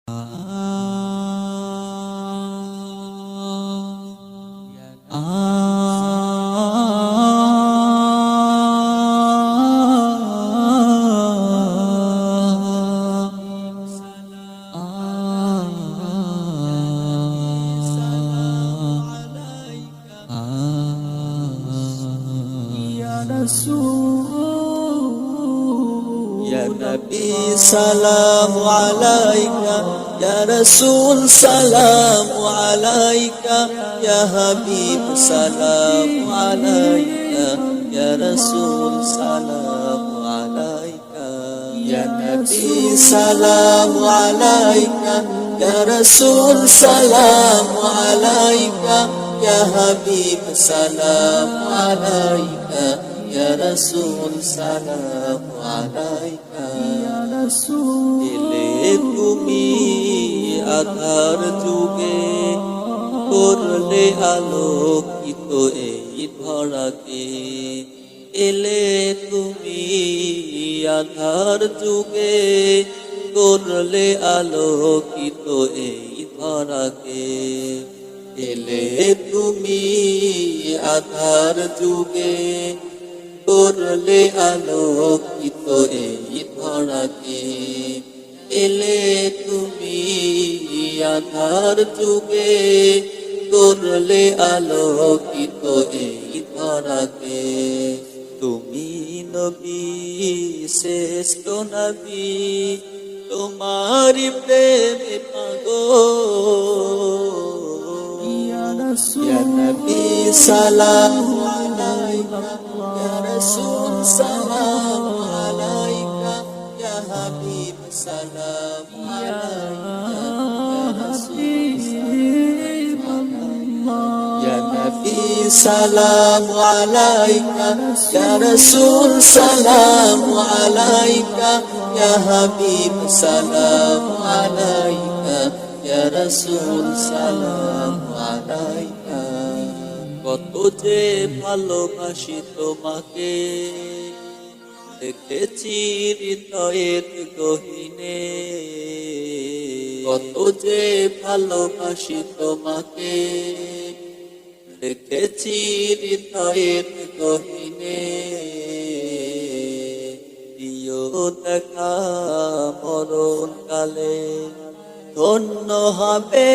Ya Nabi salam alaika, Ya Rasul salam alaika, Ya Habib salam alaika, Ya Rasul salam alaika. Ya Nabi salam alaika, Ya Rasul salam alaika, Ya Habib salam alaika, Ya Rasul salam alaika. এলে তুমি আধার যুগে, করলে আলোকিত এই ধরাকে। এলে তুমি আধার যুগে, করলে আলোকিত এই ধরাকে। এলে তুমি আধার যুগে, করলে আলোকিত এই ধরাকে। এলে তুমি আধার যুগে, করলে আলোকিত এই ধরাকে। তুমি নবী শ্রেষ্ঠ নবী, তোমারি প্রেমে পাগল। ইয়া নবী সালাম আলাইকা, Ya Rasul salam alaika, Ya Habib salam alaika, Ya Rasul Ya Nabi salam alaika, Ya Rasul salam alaika, Ya Habib salam alaika, Ya Rasul salam alaika. কত যে ভালোবাসি তোমাকে, দেখেছি হৃদয়ের গহীনে। কত যে ভালোবাসি তোমাকে, দেখেছি হৃদয়ের গহীনে। দিও দেখা মরণ কালে, ধন্য হবে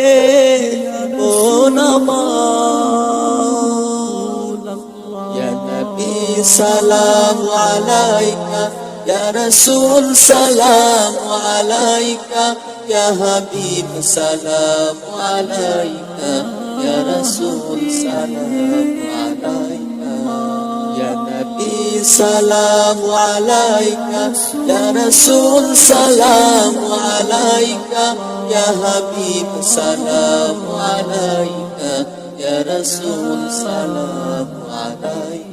মন আমার। Ya Nabi salam alaika, Ya Rasul salam alaika, Ya Habib salam alaika, Ya Rasul salam alaika. Ya Nabi salam alaika, Ya Rasul salam alaika, Ya Habib salam alaika, Ya Rasul salam alaika.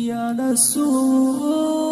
Ya Rasul